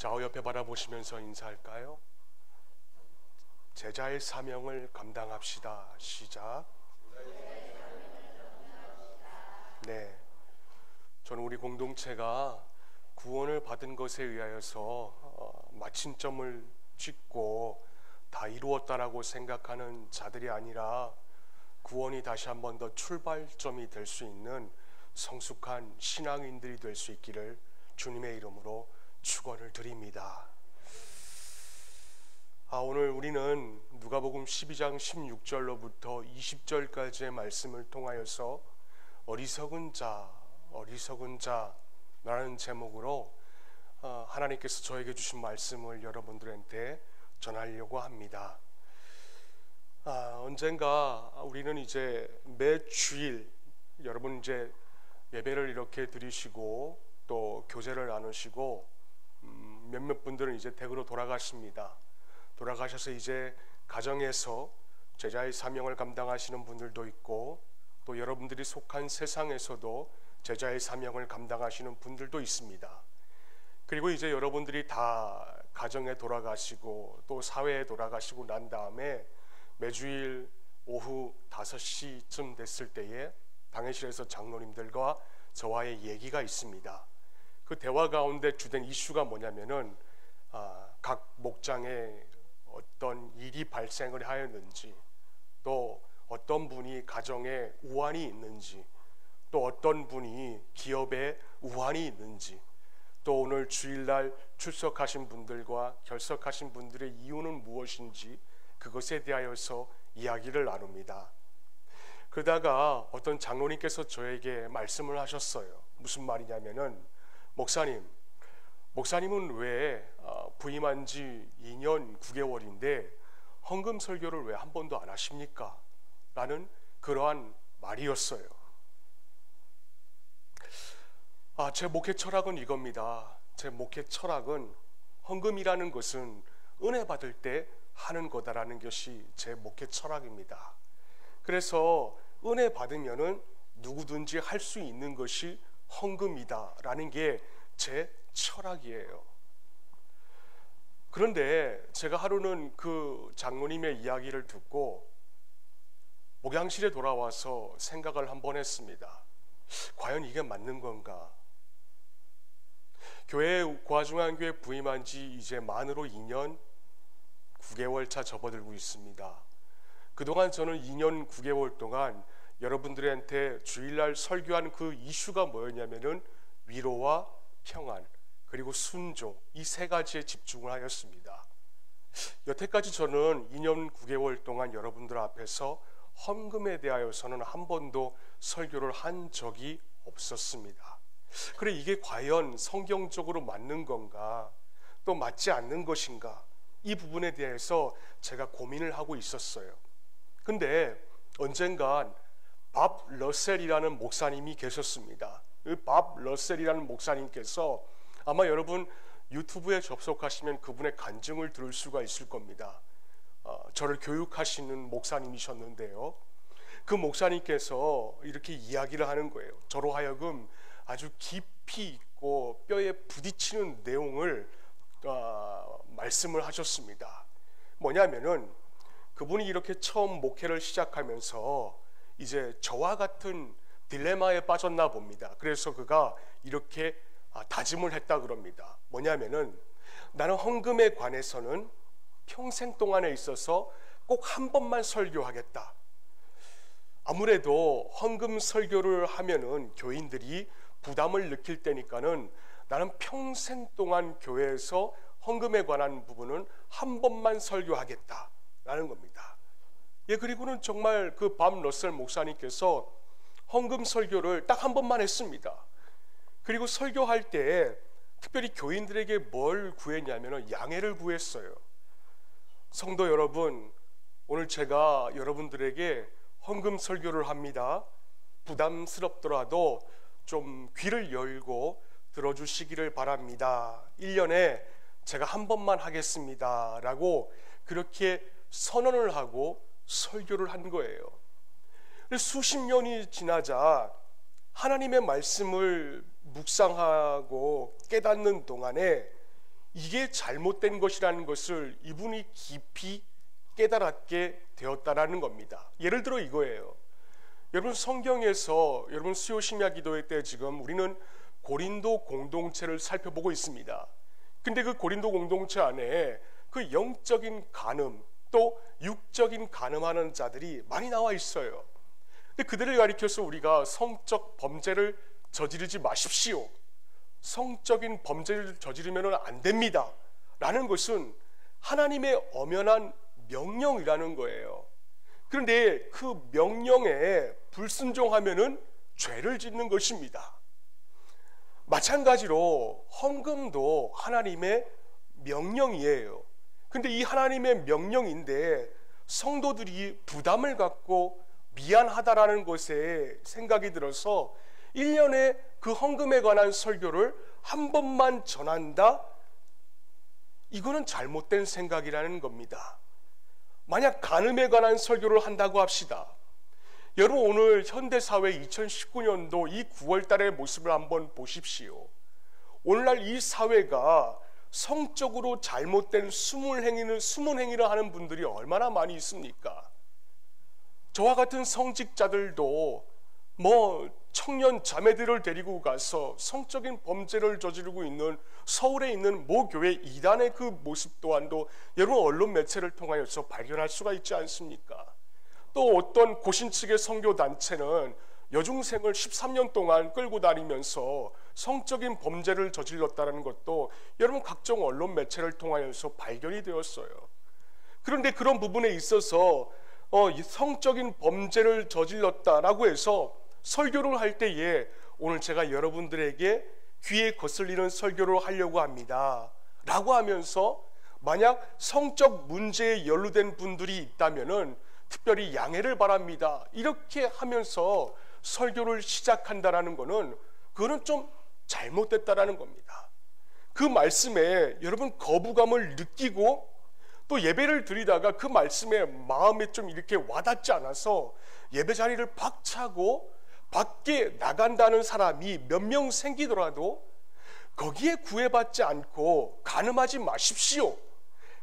좌우 옆에 바라보시면서 인사할까요? 제자의 사명을 감당합시다. 시작. 네, 저는 우리 공동체가 구원을 받은 것에 의하여서 마침점을 찍고 다 이루었다라고 생각하는 자들이 아니라 구원이 다시 한 번 더 출발점이 될 수 있는 성숙한 신앙인들이 될 수 있기를 주님의 이름으로 축원을 드립니다. 오늘 우리는 누가복음 12장 16절로부터 20절까지의 말씀을 통하여서 어리석은 자라는 제목으로 하나님께서 저에게 주신 말씀을 여러분들한테 전하려고 합니다. 언젠가 우리는 이제 매 주일 여러분 이제 예배를 이렇게 드리시고 또 교제를 나누시고 몇몇 분들은 이제 댁으로 돌아가십니다. 돌아가셔서 이제 가정에서 제자의 사명을 감당하시는 분들도 있고 또 여러분들이 속한 세상에서도 제자의 사명을 감당하시는 분들도 있습니다. 그리고 이제 여러분들이 다 가정에 돌아가시고 또 사회에 돌아가시고 난 다음에 매주일 오후 5시쯤 됐을 때에 당회실에서 장로님들과 저와의 얘기가 있습니다. 그 대화 가운데 주된 이슈가 뭐냐면은 각 목장에 어떤 일이 발생을 하였는지, 또 어떤 분이 가정에 우환이 있는지, 또 어떤 분이 기업에 우환이 있는지, 또 오늘 주일날 출석하신 분들과 결석하신 분들의 이유는 무엇인지 그것에 대하여서 이야기를 나눕니다. 그러다가 어떤 장로님께서 저에게 말씀을 하셨어요. 무슨 말이냐면은 목사님은 왜 부임한 지 2년 9개월인데 헌금 설교를 왜 한 번도 안 하십니까? 라는 그러한 말이었어요. 제 목회 철학은 이겁니다. 제 목회 철학은 헌금이라는 것은 은혜 받을 때 하는 거다라는 것이 제 목회 철학입니다. 그래서 은혜 받으면은 누구든지 할 수 있는 것이 헌금이다라는 게 제 철학이에요. 그런데 제가 하루는 그 장로님의 이야기를 듣고 목양실에 돌아와서 생각을 한번 했습니다. 과연 이게 맞는 건가? 고아중앙교회 부임한 지 이제 만으로 2년 9개월 차 접어들고 있습니다. 그동안 저는 2년 9개월 동안 여러분들한테 주일날 설교한 그 이슈가 뭐였냐면은 위로와 평안 그리고 순종, 이 세 가지에 집중을 하였습니다. 여태까지 저는 2년 9개월 동안 여러분들 앞에서 헌금에 대하여서는 한 번도 설교를 한 적이 없었습니다. 그래, 이게 과연 성경적으로 맞는 건가, 또 맞지 않는 것인가, 이 부분에 대해서 제가 고민을 하고 있었어요. 근데 언젠간 밥 러셀이라는 목사님이 계셨습니다. 밥 러셀이라는 목사님께서 아마 여러분 유튜브에 접속하시면 그분의 간증을 들을 수가 있을 겁니다. 저를 교육하시는 목사님이셨는데요. 그 목사님께서 이렇게 이야기를 하는 거예요. 저로 하여금 아주 깊이 있고 뼈에 부딪히는 내용을 말씀을 하셨습니다. 뭐냐면은 그분이 이렇게 처음 목회를 시작하면서 이제 저와 같은 딜레마에 빠졌나 봅니다. 그래서 그가 이렇게 다짐을 했다 그럽니다. 뭐냐면은 나는 헌금에 관해서는 평생 동안에 있어서 꼭 한 번만 설교하겠다. 아무래도 헌금 설교를 하면은 교인들이 부담을 느낄 때니까는 나는 평생 동안 교회에서 헌금에 관한 부분은 한 번만 설교하겠다라는 겁니다. 그리고는 정말 그 밥 러셀 목사님께서 헌금 설교를 딱 한 번만 했습니다. 그리고 설교할 때 특별히 교인들에게 뭘 구했냐면 양해를 구했어요. 성도 여러분, 오늘 제가 여러분들에게 헌금 설교를 합니다. 부담스럽더라도 좀 귀를 열고 들어주시기를 바랍니다. 1년에 제가 한 번만 하겠습니다 라고 그렇게 선언을 하고 설교를 한 거예요. 수십 년이 지나자 하나님의 말씀을 묵상하고 깨닫는 동안에 이게 잘못된 것이라는 것을 이분이 깊이 깨달았게 되었다라는 겁니다. 예를 들어 이거예요. 여러분, 성경에서 여러분 수요 심야 기도회 때 지금 우리는 고린도 공동체를 살펴보고 있습니다. 근데 그 고린도 공동체 안에 그 영적인 간음 또 육적인 간음하는 자들이 많이 나와 있어요. 근데 그들을 가리켜서 우리가 성적 범죄를 저지르지 마십시오, 성적인 범죄를 저지르면 안 됩니다 라는 것은 하나님의 엄연한 명령이라는 거예요. 그런데 그 명령에 불순종하면은 죄를 짓는 것입니다. 마찬가지로 헌금도 하나님의 명령이에요. 근데 이 하나님의 명령인데 성도들이 부담을 갖고 미안하다라는 것에 생각이 들어서 1년에 그 헌금에 관한 설교를 한 번만 전한다? 이거는 잘못된 생각이라는 겁니다. 만약 간음에 관한 설교를 한다고 합시다. 여러분, 오늘 현대사회 2019년도 이 9월 달의 모습을 한번 보십시오. 오늘날 이 사회가 성적으로 잘못된 숨은 행위를 하는 분들이 얼마나 많이 있습니까? 저와 같은 성직자들도 청년 자매들을 데리고 가서 성적인 범죄를 저지르고 있는 서울에 있는 모 교회 이단의 그 모습 또한도 여러분 언론 매체를 통하여서 발견할 수가 있지 않습니까? 또 어떤 고신 측의 선교 단체는 여중생을 13년 동안 끌고 다니면서 성적인 범죄를 저질렀다는 것도 여러분 각종 언론 매체를 통하여서 발견이 되었어요. 그런데 그런 부분에 있어서 성적인 범죄를 저질렀다라고 해서 설교를 할 때에 오늘 제가 여러분들에게 귀에 거슬리는 설교를 하려고 합니다 라고 하면서 만약 성적 문제에 연루된 분들이 있다면은 특별히 양해를 바랍니다 이렇게 하면서 설교를 시작한다라는 것은 그거는 좀 잘못됐다라는 겁니다. 그 말씀에 여러분 거부감을 느끼고 또 예배를 드리다가 그 말씀에 마음에 좀 이렇게 와닿지 않아서 예배 자리를 박차고 밖에 나간다는 사람이 몇 명 생기더라도 거기에 구애받지 않고 간음하지 마십시오,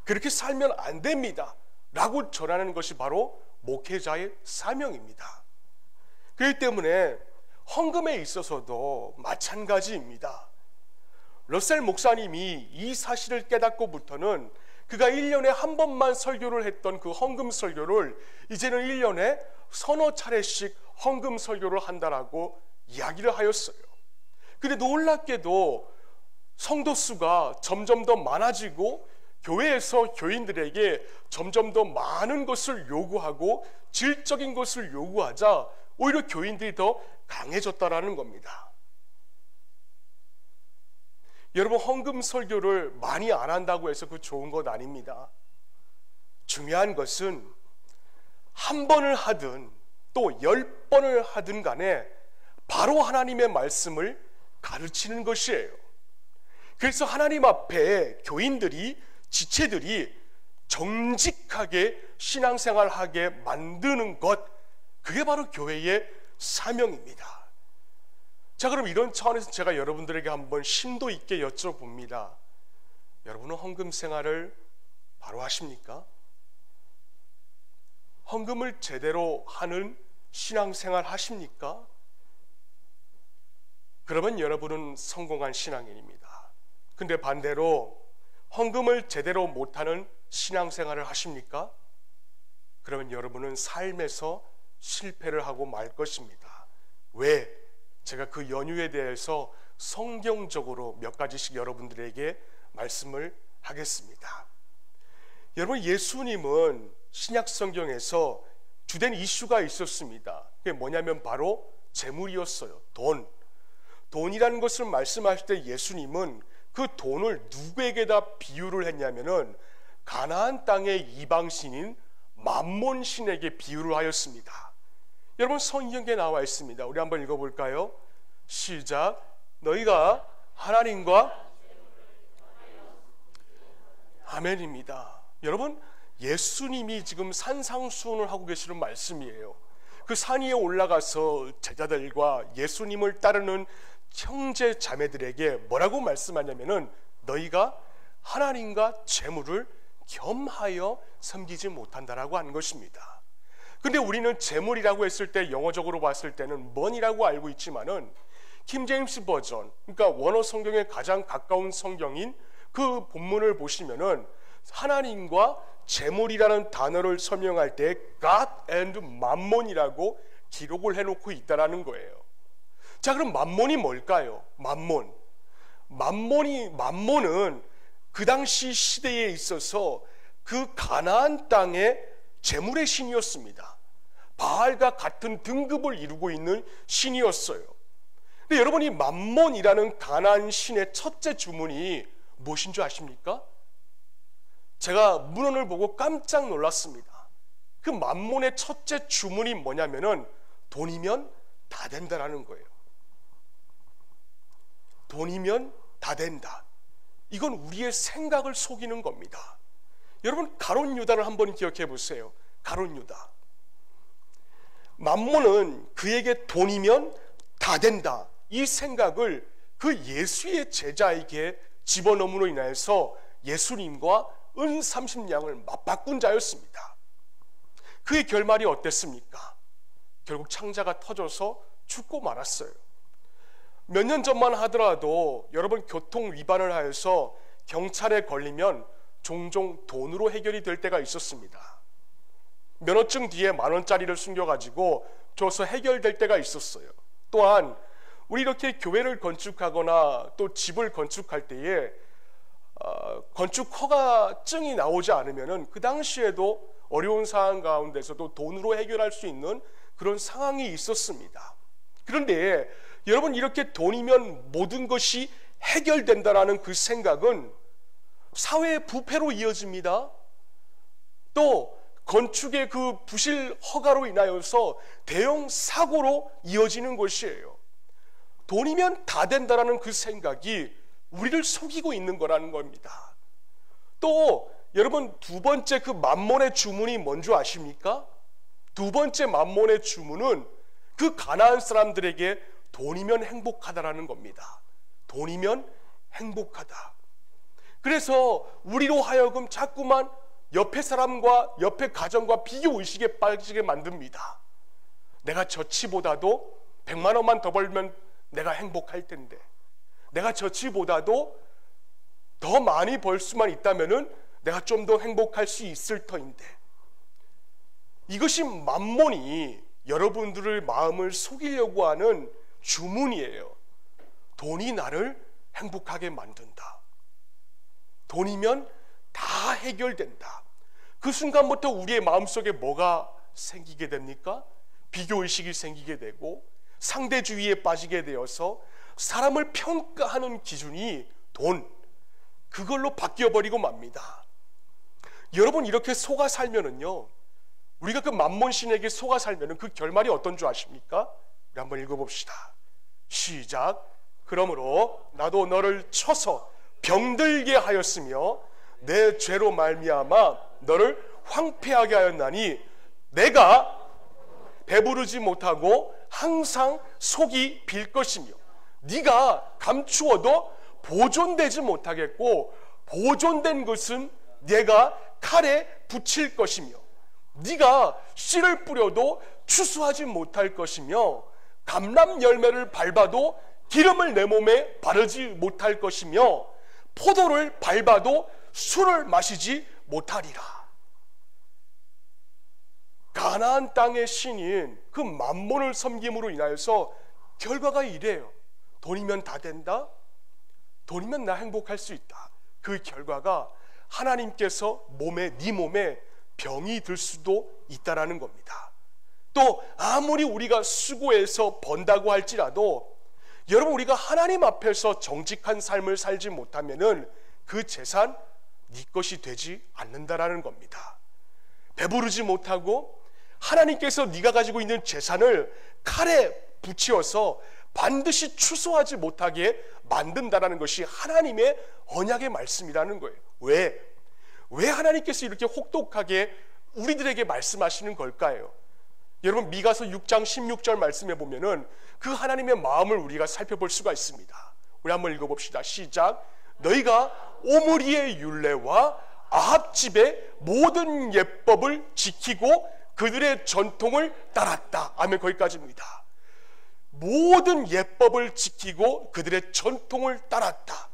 그렇게 살면 안 됩니다 라고 전하는 것이 바로 목회자의 사명입니다. 그렇기 때문에 헌금에 있어서도 마찬가지입니다. 러셀 목사님이 이 사실을 깨닫고부터는 그가 1년에 한 번만 설교를 했던 그 헌금 설교를 이제는 1년에 서너 차례씩 헌금 설교를 한다라고 이야기를 하였어요. 근데 놀랍게도 성도 수가 점점 더 많아지고 교회에서 교인들에게 점점 더 많은 것을 요구하고 질적인 것을 요구하자 오히려 교인들이 더 강해졌다라는 겁니다. 여러분, 헌금 설교를 많이 안 한다고 해서 그 좋은 것 아닙니다. 중요한 것은 한 번을 하든 또 10번을 하든 간에 바로 하나님의 말씀을 가르치는 것이에요. 그래서 하나님 앞에 교인들이, 지체들이 정직하게 신앙생활하게 만드는 것, 그게 바로 교회의 사명입니다. 자, 그럼 이런 차원에서 제가 여러분들에게 한번 심도 있게 여쭤봅니다. 여러분은 헌금 생활을 바로 하십니까? 헌금을 제대로 하는 신앙생활 하십니까? 그러면 여러분은 성공한 신앙인입니다. 근데 반대로 헌금을 제대로 못하는 신앙생활을 하십니까? 그러면 여러분은 삶에서 실패를 하고 말 것입니다. 왜? 제가 그 연유에 대해서 성경적으로 몇 가지씩 여러분들에게 말씀을 하겠습니다. 여러분, 예수님은 신약 성경에서 주된 이슈가 있었습니다. 그게 뭐냐면 바로 재물이었어요. 돈이라는 것을 말씀하실 때 예수님은 그 돈을 누구에게다 비유를 했냐면은 가나안 땅의 이방신인 만몬 신에게 비유를 하였습니다. 여러분, 성경에 나와 있습니다. 우리 한번 읽어볼까요? 시작. 너희가 하나님과 아멘입니다. 여러분, 예수님이 지금 산상수훈을 하고 계시는 말씀이에요. 그 산 위에 올라가서 제자들과 예수님을 따르는 형제 자매들에게 뭐라고 말씀하냐면은 너희가 하나님과 재물을 겸하여 섬기지 못한다라고 하는 것입니다. 근데 우리는 재물이라고 했을 때 영어적으로 봤을 때는 money라고 알고 있지만은 킹제임스 버전, 그러니까 원어 성경에 가장 가까운 성경인 그 본문을 보시면은 하나님과 재물이라는 단어를 설명할 때 God and mammon이라고 기록을 해놓고 있다라는 거예요. 자, 그럼 만몬이 뭘까요? 만몬은 그 당시 시대에 있어서 그 가나안 땅의 재물의 신이었습니다. 바알과 같은 등급을 이루고 있는 신이었어요. 근데 여러분, 이 만몬이라는 가나안 신의 첫째 주문이 무엇인 줄 아십니까? 제가 문헌을 보고 깜짝 놀랐습니다. 그 만몬의 첫째 주문이 뭐냐면은 돈이면 다 된다라는 거예요. 돈이면 다 된다. 이건 우리의 생각을 속이는 겁니다. 여러분, 가룟 유다를 한번 기억해 보세요. 가룟 유다. 만몬은 그에게 돈이면 다 된다, 이 생각을 그 예수의 제자에게 집어넣음으로 인하여서 예수님과 은 30냥을 맞바꾼 자였습니다. 그의 결말이 어땠습니까? 결국 창자가 터져서 죽고 말았어요. 몇 년 전만 하더라도 여러분, 교통 위반을 하여서 경찰에 걸리면 종종 돈으로 해결이 될 때가 있었습니다. 면허증 뒤에 10,000원짜리를 숨겨가지고 줘서 해결될 때가 있었어요. 또한 우리 이렇게 교회를 건축하거나 또 집을 건축할 때에 건축 허가증이 나오지 않으면은 그 당시에도 어려운 상황 가운데서도 돈으로 해결할 수 있는 그런 상황이 있었습니다. 그런데 여러분, 이렇게 돈이면 모든 것이 해결된다라는 그 생각은 사회의 부패로 이어집니다. 또 건축의 그 부실 허가로 인하여서 대형 사고로 이어지는 것이에요. 돈이면 다 된다라는 그 생각이 우리를 속이고 있는 거라는 겁니다. 또 여러분, 두 번째 그 만몬의 주문이 뭔지 아십니까? 두 번째 만몬의 주문은 그 가나안 사람들에게 돈이면 행복하다라는 겁니다. 돈이면 행복하다. 그래서 우리로 하여금 자꾸만 옆에 사람과 옆에 가정과 비교의식에 빠지게 만듭니다. 내가 저치보다도 100만 원만 더 벌면 내가 행복할 텐데, 내가 저치보다도 더 많이 벌 수만 있다면은 내가 좀 더 행복할 수 있을 터인데, 이것이 만몬이 여러분들의 마음을 속이려고 하는 주문이에요. 돈이 나를 행복하게 만든다. 돈이면 다 해결된다. 그 순간부터 우리의 마음속에 뭐가 생기게 됩니까? 비교의식이 생기게 되고 상대주의에 빠지게 되어서 사람을 평가하는 기준이 돈, 그걸로 바뀌어버리고 맙니다. 여러분, 이렇게 속아 살면은요, 우리가 그 만몬신에게 속아 살면은 그 결말이 어떤 줄 아십니까? 우리 한번 읽어봅시다. 시작. 그러므로 나도 너를 쳐서 병들게 하였으며 내 죄로 말미암아 너를 황폐하게 하였나니 내가 배부르지 못하고 항상 속이 빌 것이며 네가 감추어도 보존되지 못하겠고 보존된 것은 내가 칼에 붙일 것이며 네가 씨를 뿌려도 추수하지 못할 것이며 감람 열매를 밟아도 기름을 내 몸에 바르지 못할 것이며 포도를 밟아도 술을 마시지 못하리라. 가나안 땅의 신인 그 만몬을 섬김으로 인하여서 결과가 이래요. 돈이면 다 된다. 돈이면 나 행복할 수 있다. 그 결과가 하나님께서 네 몸에 병이 들 수도 있다라는 겁니다. 또 아무리 우리가 수고해서 번다고 할지라도 여러분, 우리가 하나님 앞에서 정직한 삶을 살지 못하면은 그 재산 네 것이 되지 않는다라는 겁니다. 배부르지 못하고 하나님께서 네가 가지고 있는 재산을 칼에 붙여서 반드시 추수하지 못하게 만든다라는 것이 하나님의 언약의 말씀이라는 거예요. 왜 하나님께서 이렇게 혹독하게 우리들에게 말씀하시는 걸까요? 여러분, 미가서 6장 16절 말씀에 보면은 그 하나님의 마음을 우리가 살펴볼 수가 있습니다. 우리 한번 읽어봅시다. 시작. 너희가 오므리의 율례와 아합 집의 모든 예법을 지키고 그들의 전통을 따랐다. 아멘. 거기까지입니다. 모든 예법을 지키고 그들의 전통을 따랐다.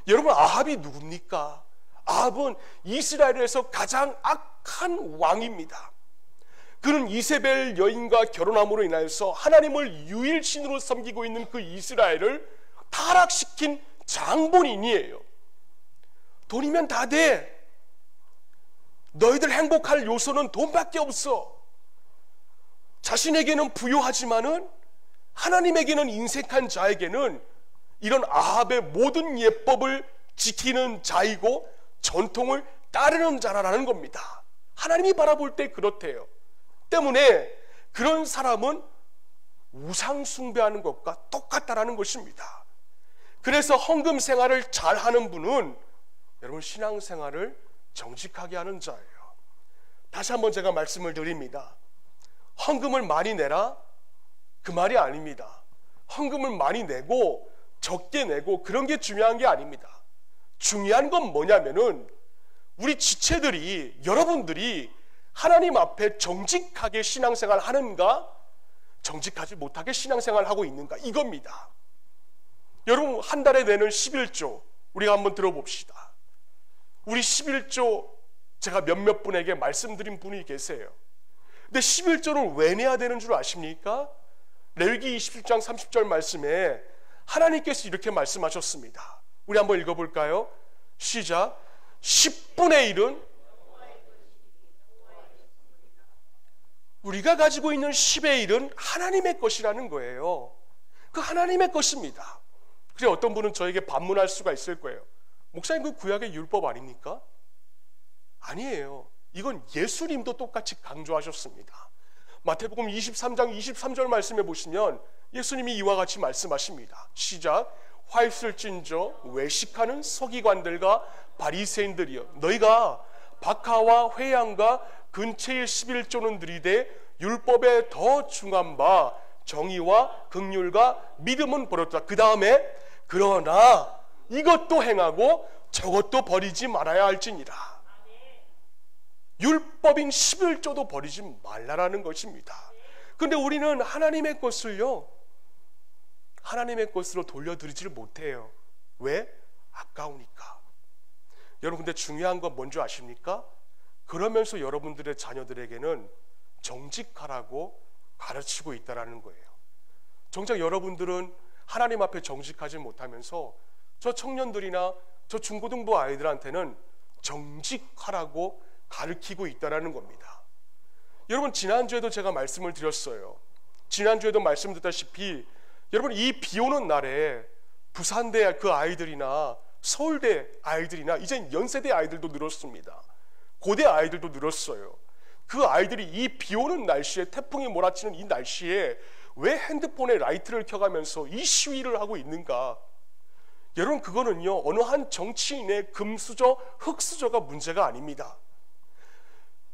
여러분, 아합이 누굽니까? 아합은 이스라엘에서 가장 악한 왕입니다. 그는 이세벨 여인과 결혼함으로 인하여서 하나님을 유일신으로 섬기고 있는 그 이스라엘을 타락시킨 장본인이에요. 돈이면 다 돼. 너희들 행복할 요소는 돈밖에 없어. 자신에게는 부유하지만은 하나님에게는 인색한 자에게는 이런 아합의 모든 예법을 지키는 자이고 전통을 따르는 자라는 겁니다. 하나님이 바라볼 때 그렇대요. 때문에 그런 사람은 우상 숭배하는 것과 똑같다라는 것입니다. 그래서 헌금 생활을 잘하는 분은 여러분 신앙생활을 정직하게 하는 자예요. 다시 한번 제가 말씀을 드립니다. 헌금을 많이 내라? 그 말이 아닙니다. 헌금을 많이 내고 적게 내고 그런 게 중요한 게 아닙니다. 중요한 건 뭐냐면은 우리 지체들이, 여러분들이 하나님 앞에 정직하게 신앙생활 하는가, 정직하지 못하게 신앙생활 하고 있는가, 이겁니다. 여러분, 한 달에 내는 11조 우리가 한번 들어봅시다. 우리 11조 제가 몇몇 분에게 말씀드린 분이 계세요. 근데 11조를 왜 내야 되는 줄 아십니까? 레위기 27장 30절 말씀에 하나님께서 이렇게 말씀하셨습니다. 우리 한번 읽어볼까요? 시작. 10분의 1은 우리가 가지고 있는 10의 1은 하나님의 것이라는 거예요. 그 하나님의 것입니다. 그래, 어떤 분은 저에게 반문할 수가 있을 거예요. 목사님, 그 구약의 율법 아닙니까? 아니에요. 이건 예수님도 똑같이 강조하셨습니다. 마태복음 23장 23절 말씀에 보시면 예수님이 이와 같이 말씀하십니다. 시작. 화 있을진저 외식하는 서기관들과 바리새인들이여, 너희가 박하와 회양과 근처의 11조는 들이되 율법에 더 중한 바 정의와 긍휼과 믿음은 버렸다. 그 다음에 그러나 이것도 행하고 저것도 버리지 말아야 할지니라. 율법인 11조도 버리지 말라라는 것입니다. 그런데 우리는 하나님의 것을요, 하나님의 것으로 돌려드리지를 못해요. 왜? 아까우니까. 여러분, 근데 중요한 건 뭔지 아십니까? 그러면서 여러분들의 자녀들에게는 정직하라고 가르치고 있다는 거예요. 정작 여러분들은 하나님 앞에 정직하지 못하면서 저 청년들이나 저 중고등부 아이들한테는 정직하라고 가르치고 있다는 겁니다. 여러분, 지난주에도 제가 말씀을 드렸어요. 지난주에도 말씀드렸다시피 여러분, 이 비 오는 날에 부산대 그 아이들이나 서울대 아이들이나 이젠 연세대 아이들도 늘었습니다. 고대 아이들도 늘었어요. 그 아이들이 이 비 오는 날씨에, 태풍이 몰아치는 이 날씨에 왜 핸드폰에 라이트를 켜가면서 이 시위를 하고 있는가? 여러분, 그거는요, 어느 한 정치인의 금수저, 흑수저가 문제가 아닙니다.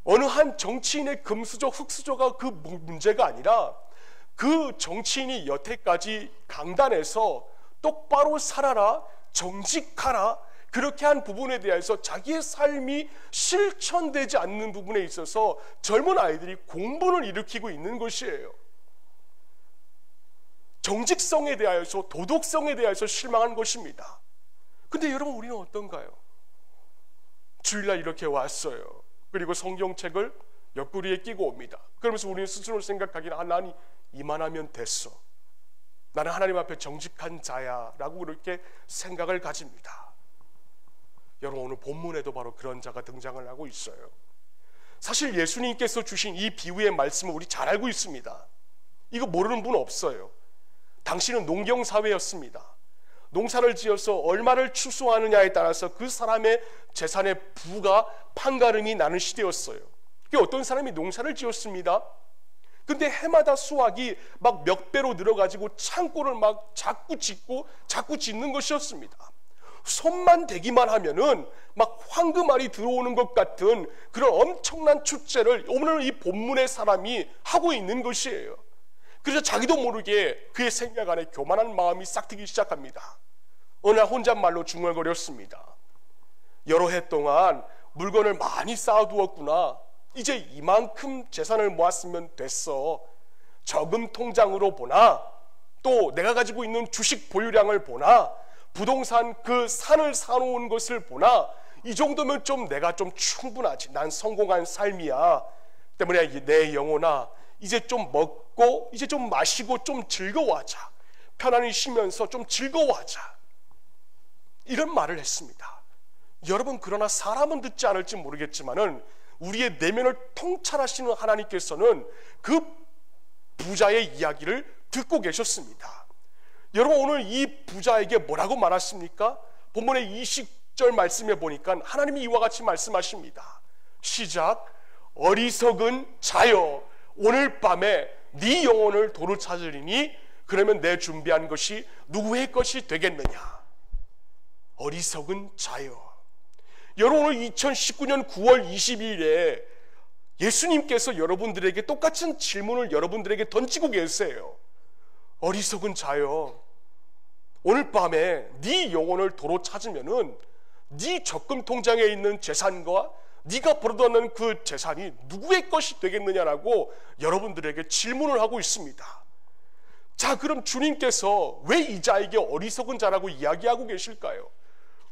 어느 한 정치인의 금수저, 흑수저가 그 문제가 아니라 그 정치인이 여태까지 강단에서 똑바로 살아라, 정직하라, 그렇게 한 부분에 대해서 자기의 삶이 실천되지 않는 부분에 있어서 젊은 아이들이 공분을 일으키고 있는 것이에요. 정직성에 대하여서, 도덕성에 대하여서 실망한 것입니다. 근데 여러분, 우리는 어떤가요? 주일날 이렇게 왔어요. 그리고 성경책을 옆구리에 끼고 옵니다. 그러면서 우리는 스스로 생각하기는, 나는 이만하면 됐어, 나는 하나님 앞에 정직한 자야 라고 그렇게 생각을 가집니다. 여러분, 오늘 본문에도 바로 그런 자가 등장을 하고 있어요. 사실 예수님께서 주신 이 비유의 말씀을 우리 잘 알고 있습니다. 이거 모르는 분 없어요. 당시는 농경사회였습니다. 농사를 지어서 얼마를 추수하느냐에 따라서 그 사람의 재산의 부가 판가름이 나는 시대였어요. 어떤 사람이 농사를 지었습니다. 근데 해마다 수확이 막 몇 배로 늘어가지고 창고를 막 자꾸 짓고 자꾸 짓는 것이었습니다. 손만 대기만 하면은 막 황금알이 들어오는 것 같은 그런 엄청난 축제를 오늘 이 본문의 사람이 하고 있는 것이에요. 그래서 자기도 모르게 그의 생각 안에 교만한 마음이 싹트기 시작합니다. 어느 날 혼잣말로 중얼거렸습니다. 여러 해 동안 물건을 많이 쌓아두었구나. 이제 이만큼 재산을 모았으면 됐어. 저금 통장으로 보나, 또 내가 가지고 있는 주식 보유량을 보나, 부동산 그 산을 사놓은 것을 보나, 이 정도면 좀 내가 좀 충분하지. 난 성공한 삶이야. 때문에 내 영혼아, 이제 좀 먹고 이제 좀 마시고 좀 즐거워하자. 편안히 쉬면서 좀 즐거워하자. 이런 말을 했습니다. 여러분, 그러나 사람은 듣지 않을지 모르겠지만은 우리의 내면을 통찰하시는 하나님께서는 그 부자의 이야기를 듣고 계셨습니다. 여러분, 오늘 이 부자에게 뭐라고 말하십니까? 본문의 20절 말씀에 보니까 하나님이 이와 같이 말씀하십니다. 시작. 어리석은 자여, 오늘 밤에 네 영혼을 도로 찾으리니 그러면 내 준비한 것이 누구의 것이 되겠느냐. 어리석은 자여. 여러분, 오늘 2019년 9월 22일에 예수님께서 여러분들에게 똑같은 질문을 여러분들에게 던지고 계세요. 어리석은 자여, 오늘 밤에 네 영혼을 도로 찾으면은 네 적금 통장에 있는 재산과 네가 벌어놓는 그 재산이 누구의 것이 되겠느냐라고 여러분들에게 질문을 하고 있습니다. 자, 그럼 주님께서 왜 이 자에게 어리석은 자라고 이야기하고 계실까요?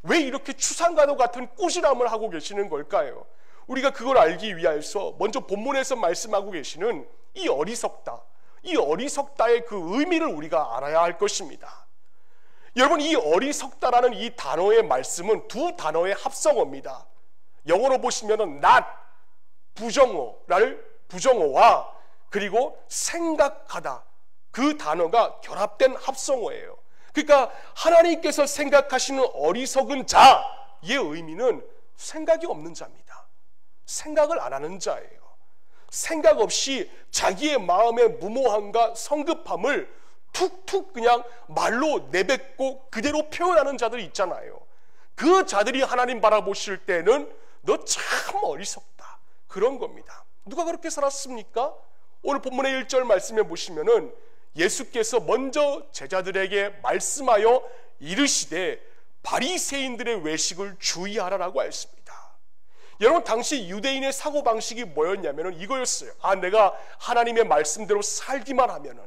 왜 이렇게 추상과도 같은 꾸지람을 하고 계시는 걸까요? 우리가 그걸 알기 위해서 먼저 본문에서 말씀하고 계시는 이 어리석다, 이 어리석다의 그 의미를 우리가 알아야 할 것입니다. 여러분, 이 어리석다라는 이 단어의 말씀은 두 단어의 합성어입니다. 영어로 보시면은 not, 부정어와 그리고 생각하다, 그 단어가 결합된 합성어예요. 그러니까 하나님께서 생각하시는 어리석은 자의 의미는 생각이 없는 자입니다. 생각을 안 하는 자예요. 생각 없이 자기의 마음의 무모함과 성급함을 툭툭 그냥 말로 내뱉고 그대로 표현하는 자들이 있잖아요. 그 자들이 하나님 바라보실 때는 너 참 어리석다, 그런 겁니다. 누가 그렇게 살았습니까? 오늘 본문의 1절 말씀에 보시면은 예수께서 먼저 제자들에게 말씀하여 이르시되 바리새인들의 외식을 주의하라라고 했습니다. 여러분, 당시 유대인의 사고방식이 뭐였냐면은 이거였어요. 내가 하나님의 말씀대로 살기만 하면은,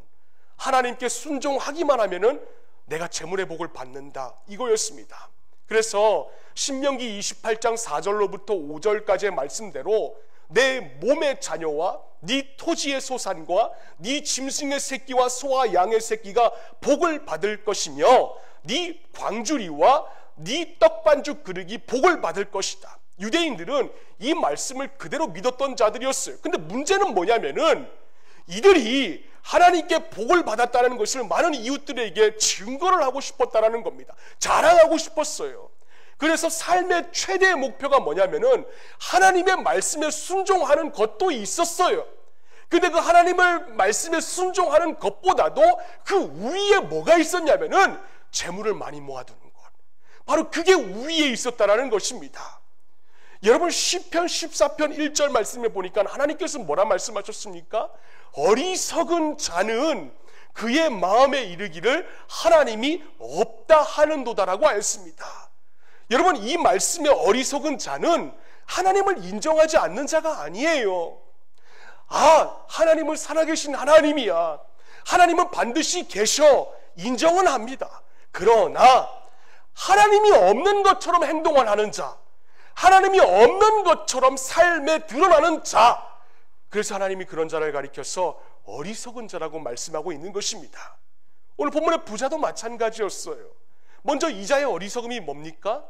하나님께 순종하기만 하면은 내가 재물의 복을 받는다, 이거였습니다. 그래서 신명기 28장 4절로부터 5절까지의 말씀대로 내 몸의 자녀와 네 토지의 소산과 네 짐승의 새끼와 소와 양의 새끼가 복을 받을 것이며 네 광주리와 네 떡반죽 그릇이 복을 받을 것이다. 유대인들은 이 말씀을 그대로 믿었던 자들이었어요. 근데 문제는 뭐냐면은 이들이 하나님께 복을 받았다는 것을 많은 이웃들에게 증거를 하고 싶었다는 겁니다. 자랑하고 싶었어요. 그래서 삶의 최대의 목표가 뭐냐면은 하나님의 말씀에 순종하는 것도 있었어요. 근데 그 하나님의 말씀에 순종하는 것보다도 그 위에 뭐가 있었냐면은 재물을 많이 모아두는 것, 바로 그게 위에 있었다라는 것입니다. 여러분, 시편 14편 1절 말씀에 보니까 하나님께서 뭐라 말씀하셨습니까? 어리석은 자는 그의 마음에 이르기를 하나님이 없다 하는도다라고 하였습니다. 여러분, 이 말씀의 어리석은 자는 하나님을 인정하지 않는 자가 아니에요. 하나님은 살아계신 하나님이야, 하나님은 반드시 계셔, 인정은 합니다. 그러나 하나님이 없는 것처럼 행동을 하는 자, 하나님이 없는 것처럼 삶에 드러나는 자, 그래서 하나님이 그런 자를 가리켜서 어리석은 자라고 말씀하고 있는 것입니다. 오늘 본문의 부자도 마찬가지였어요. 먼저 이 자의 어리석음이 뭡니까?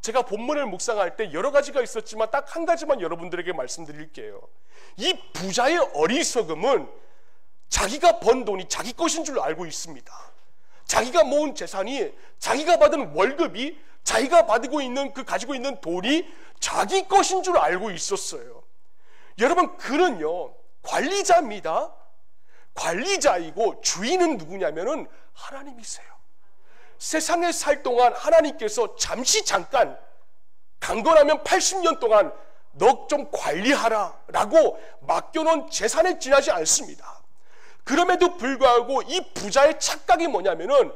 제가 본문을 묵상할 때 여러 가지가 있었지만 딱 한 가지만 여러분들에게 말씀드릴게요. 이 부자의 어리석음은 자기가 번 돈이 자기 것인 줄 알고 있습니다. 자기가 모은 재산이, 자기가 받은 월급이, 자기가 가지고 있는 돈이 자기 것인 줄 알고 있었어요. 여러분, 그는요 관리자입니다. 관리자이고 주인은 누구냐면은 하나님이세요. 세상에 살 동안 하나님께서 잠깐 강건하면 80년 동안 너 좀 관리하라 라고 맡겨놓은 재산에 지나지 않습니다. 그럼에도 불구하고 이 부자의 착각이 뭐냐면은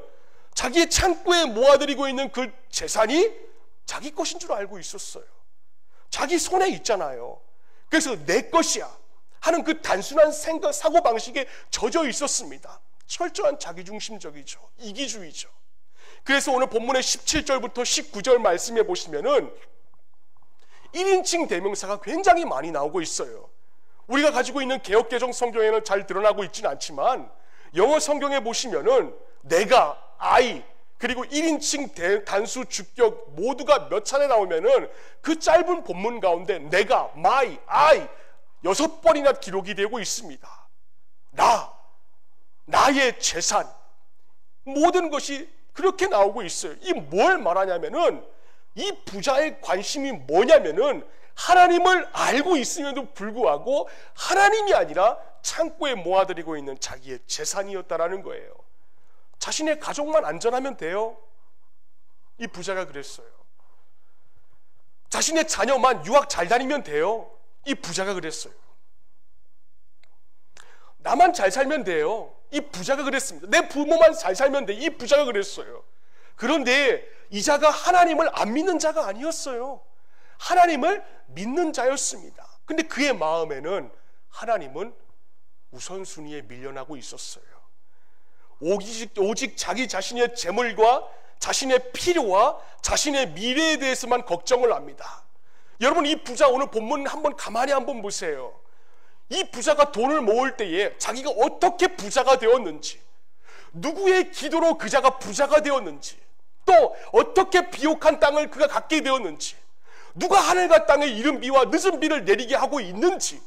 자기의 창고에 모아들이고 있는 그 재산이 자기 것인 줄 알고 있었어요. 자기 손에 있잖아요. 그래서 내 것이야 하는 그 단순한 생각, 사고방식에 젖어 있었습니다. 철저한 자기중심적이죠. 이기주의죠. 그래서 오늘 본문의 17절부터 19절 말씀해 보시면은 1인칭 대명사가 굉장히 많이 나오고 있어요. 우리가 가지고 있는 개역개정 성경에는 잘 드러나고 있지는 않지만 영어 성경에 보시면은 내가, I, 그리고 1인칭 단수 주격 모두가 몇 차례 나오면은 그 짧은 본문 가운데 내가, my, I 6번이나 기록이 되고 있습니다. 나의 재산, 모든 것이 그렇게 나오고 있어요. 이 뭘 말하냐면은 이 부자의 관심이 뭐냐면은 하나님을 알고 있음에도 불구하고 하나님이 아니라 창고에 모아들이고 있는 자기의 재산이었다라는 거예요. 자신의 가족만 안전하면 돼요. 이 부자가 그랬어요. 자신의 자녀만 유학 잘 다니면 돼요. 이 부자가 그랬어요. 나만 잘 살면 돼요. 이 부자가 그랬습니다. 내 부모만 잘 살면 돼. 이 부자가 그랬어요. 그런데 이 자가 하나님을 안 믿는 자가 아니었어요. 하나님을 믿는 자였습니다. 근데 그의 마음에는 하나님은 우선순위에 밀려나고 있었어요. 오직 자기 자신의 재물과 자신의 필요와 자신의 미래에 대해서만 걱정을 합니다. 여러분, 이 부자 오늘 본문 한번 가만히 한번 보세요. 이 부자가 돈을 모을 때에 자기가 어떻게 부자가 되었는지, 누구의 기도로 그 자가 부자가 되었는지, 또 어떻게 비옥한 땅을 그가 갖게 되었는지, 누가 하늘과 땅에 이른 비와 늦은 비를 내리게 하고 있는지,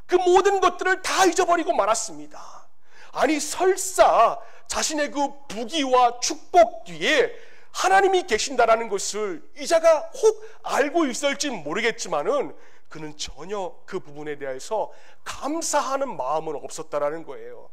그 모든 것들을 다 잊어버리고 말았습니다. 아니, 설사 자신의 그 부귀와 축복 뒤에 하나님이 계신다라는 것을 이 자가 혹 알고 있을지는 모르겠지만은 그는 전혀 그 부분에 대해서 감사하는 마음은 없었다라는 거예요.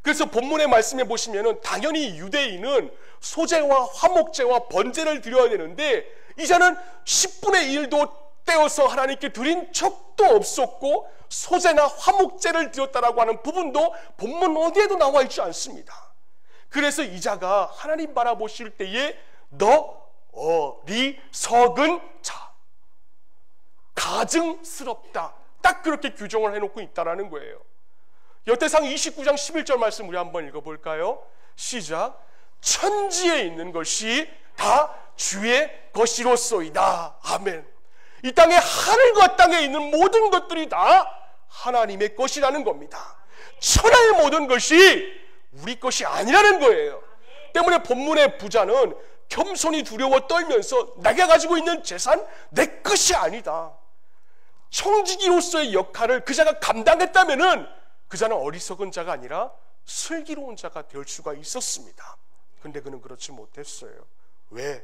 그래서 본문의 말씀에 보시면은 당연히 유대인은 소제와 화목제와 번제를 드려야 되는데 이 자는 10분의 1도 떼어서 하나님께 드린 적도 없었고 소제나 화목제를 드렸다라고 하는 부분도 본문 어디에도 나와 있지 않습니다. 그래서 이 자가 하나님 바라보실 때에 너 어리석은 자, 가증스럽다, 딱 그렇게 규정을 해놓고 있다라는 거예요. 여태상 29장 11절 말씀 우리 한번 읽어볼까요? 시작. 천지에 있는 것이 다 주의 것이로소이다. 아멘. 이 땅에 하늘과 땅에 있는 모든 것들이 다 하나님의 것이라는 겁니다. 천하의 모든 것이 우리 것이 아니라는 거예요. 때문에 본문의 부자는 겸손히 두려워 떨면서 내가 가지고 있는 재산 내 것이 아니다. 청지기로서의 역할을 그 자가 감당했다면은 그 자는 어리석은 자가 아니라 슬기로운 자가 될 수가 있었습니다. 근데 그는 그렇지 못했어요. 왜?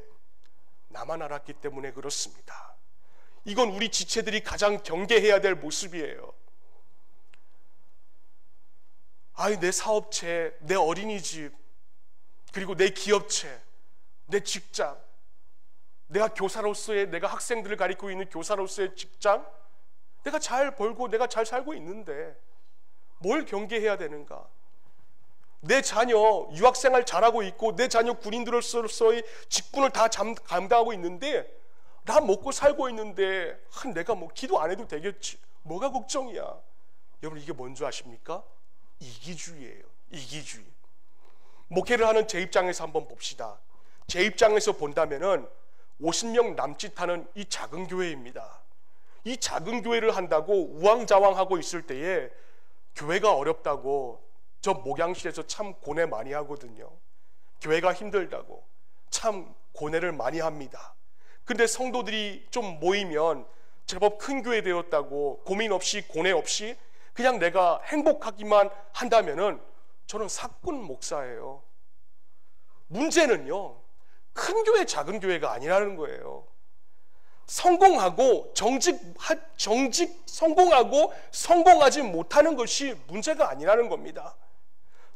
나만 알았기 때문에 그렇습니다. 이건 우리 지체들이 가장 경계해야 될 모습이에요. 아이, 내 사업체, 내 어린이집, 그리고 내 기업체, 내 직장, 내가 교사로서의, 내가 학생들을 가리키고 있는 교사로서의 직장, 내가 잘 벌고 내가 잘 살고 있는데 뭘 경계해야 되는가? 내 자녀 유학생활 잘하고 있고 내 자녀 군인들로서의 직분을 다 감당하고 있는데 나 먹고 살고 있는데 내가 뭐 기도 안 해도 되겠지, 뭐가 걱정이야? 여러분, 이게 뭔지 아십니까? 이기주의예요. 이기주의. 목회를 하는 제 입장에서 한번 봅시다. 제 입장에서 본다면은 50명 남짓하는 이 작은 교회입니다. 이 작은 교회를 한다고 우왕좌왕하고 있을 때에 교회가 어렵다고 저 목양실에서 참 고뇌 많이 하거든요. 교회가 힘들다고 참 고뇌를 많이 합니다. 근데 성도들이 좀 모이면 제법 큰 교회 되었다고 고민 없이 고뇌 없이 그냥 내가 행복하기만 한다면은 저는 사꾼 목사예요. 문제는요, 큰 교회 작은 교회가 아니라는 거예요. 성공하고 성공하고 성공하지 못하는 것이 문제가 아니라는 겁니다.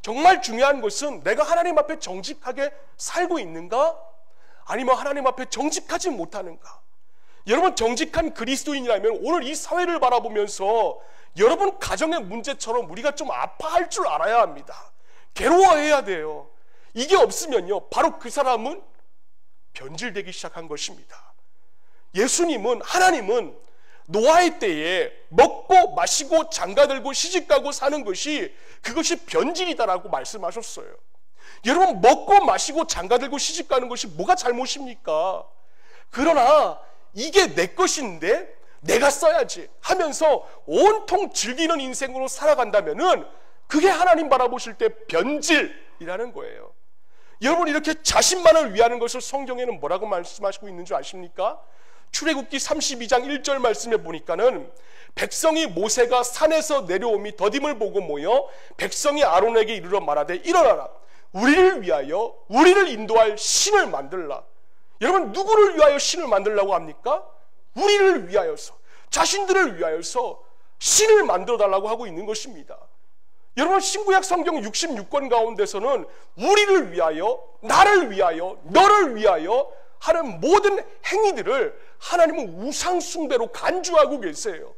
정말 중요한 것은 내가 하나님 앞에 정직하게 살고 있는가? 아니면 하나님 앞에 정직하지 못하는가? 여러분, 정직한 그리스도인이라면 오늘 이 사회를 바라보면서 여러분 가정의 문제처럼 우리가 좀 아파할 줄 알아야 합니다. 괴로워해야 돼요. 이게 없으면요, 바로 그 사람은 변질되기 시작한 것입니다. 예수님은, 하나님은 노아의 때에 먹고 마시고 장가들고 시집가고 사는 것이, 그것이 변질이다라고 말씀하셨어요. 여러분, 먹고 마시고 장가들고 시집가는 것이 뭐가 잘못입니까? 그러나 이게 내 것인데 내가 써야지 하면서 온통 즐기는 인생으로 살아간다면은 그게 하나님 바라보실 때 변질이라는 거예요. 여러분, 이렇게 자신만을 위하는 것을 성경에는 뭐라고 말씀하시고 있는 줄 아십니까? 출애굽기 32장 1절 말씀에 보니까는 백성이 모세가 산에서 내려오미 더딤을 보고 모여 백성이 아론에게 이르러 말하되 일어나라, 우리를 위하여 우리를 인도할 신을 만들라. 여러분, 누구를 위하여 신을 만들라고 합니까? 우리를 위하여서, 자신들을 위하여서 신을 만들어 달라고 하고 있는 것입니다. 여러분, 신구약 성경 66권 가운데서는 우리를 위하여, 나를 위하여, 너를 위하여 하는 모든 행위들을 하나님은 우상 숭배로 간주하고 계세요.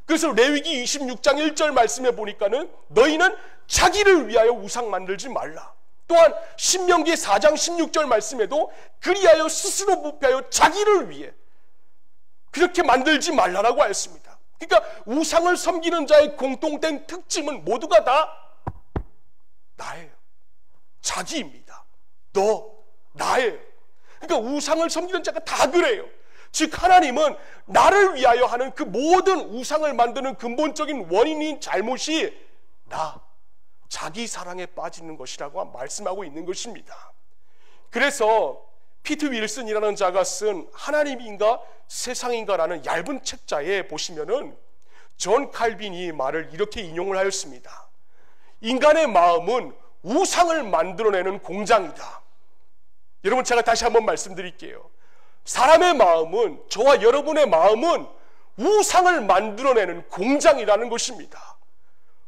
그래서 레위기 26장 1절 말씀에 보니까는 너희는 자기를 위하여 우상 만들지 말라. 또한 신명기 4장 16절 말씀에도 그리하여 스스로 부패하여 자기를 위해 그렇게 만들지 말라라고 하였습니다. 그러니까 우상을 섬기는 자의 공통된 특징은 모두가 다 나예요. 자기입니다. 너, 나예요. 그러니까 우상을 섬기는 자가 다 그래요. 즉 하나님은 나를 위하여 하는 그 모든 우상을 만드는 근본적인 원인인 잘못이 나, 자기 사랑에 빠지는 것이라고 말씀하고 있는 것입니다. 그래서 피트 윌슨이라는 자가 쓴 하나님인가 세상인가라는 얇은 책자에 보시면은 존 칼빈이 말을 이렇게 인용을 하였습니다. 인간의 마음은 우상을 만들어내는 공장이다. 여러분, 제가 다시 한번 말씀드릴게요. 사람의 마음은, 저와 여러분의 마음은 우상을 만들어내는 공장이라는 것입니다.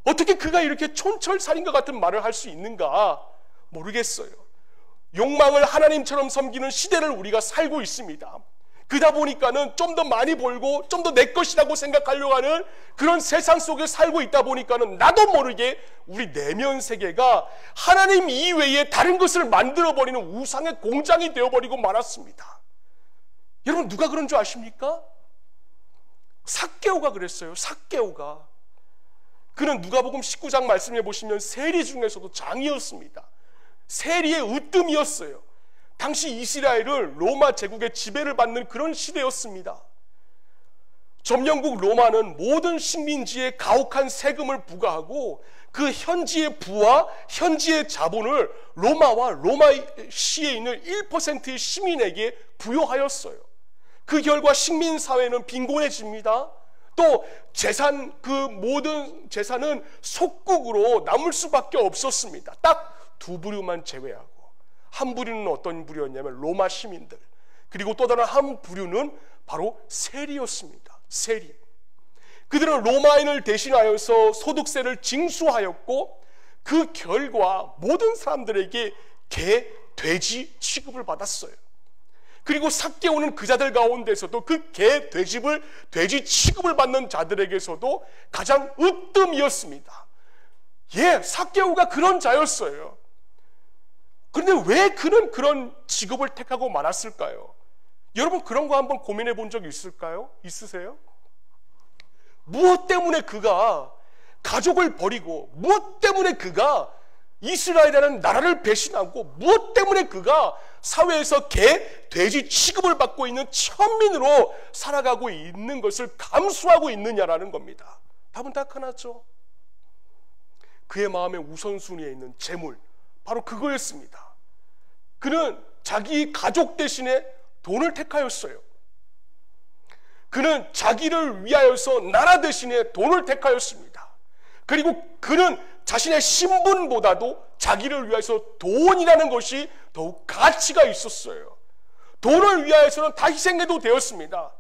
어떻게 그가 이렇게 촌철살인과 같은 말을 할 수 있는가 모르겠어요. 욕망을 하나님처럼 섬기는 시대를 우리가 살고 있습니다. 그러다 보니까는 좀 더 많이 벌고 좀 더 내 것이라고 생각하려고 하는 그런 세상 속에 살고 있다 보니까는 나도 모르게 우리 내면 세계가 하나님 이외에 다른 것을 만들어버리는 우상의 공장이 되어버리고 말았습니다. 여러분, 누가 그런 줄 아십니까? 삭개오가 그랬어요. 삭개오가. 그는 누가복음 19장 말씀해 보시면 세리 중에서도 장이었습니다. 세리의 으뜸이었어요. 당시 이스라엘을 로마 제국의 지배를 받는 그런 시대였습니다. 점령국 로마는 모든 식민지에 가혹한 세금을 부과하고 그 현지의 부와 현지의 자본을 로마와 로마시에 있는 1%의 시민에게 부여하였어요. 그 결과 식민사회는 빈곤해집니다. 또 재산, 그 모든 재산은 속국으로 남을 수밖에 없었습니다. 딱 두 부류만 제외하고, 한 부류는 어떤 부류였냐면 로마 시민들, 그리고 또 다른 한 부류는 바로 세리였습니다. 세리. 그들은 로마인을 대신하여서 소득세를 징수하였고 그 결과 모든 사람들에게 개, 돼지 취급을 받았어요. 그리고 삭개오는 그 자들 가운데서도 그 개, 돼지 취급을 받는 자들에게서도 가장 으뜸이었습니다. 예, 삭개오가 그런 자였어요. 그런데 왜 그는 그런 직업을 택하고 말았을까요? 여러분, 그런 거 한번 고민해 본 적 있을까요? 있으세요? 무엇 때문에 그가 가족을 버리고, 무엇 때문에 그가 이스라엘이라는 나라를 배신하고, 무엇 때문에 그가 사회에서 개, 돼지 취급을 받고 있는 천민으로 살아가고 있는 것을 감수하고 있느냐라는 겁니다. 답은 딱 하나죠. 그의 마음의 우선순위에 있는 재물, 바로 그거였습니다. 그는 자기 가족 대신에 돈을 택하였어요. 그는 자기를 위하여서 나라 대신에 돈을 택하였습니다. 그리고 그는 자신의 신분보다도 자기를 위해서 돈이라는 것이 더욱 가치가 있었어요. 돈을 위하여서는 다 희생해도 되었습니다.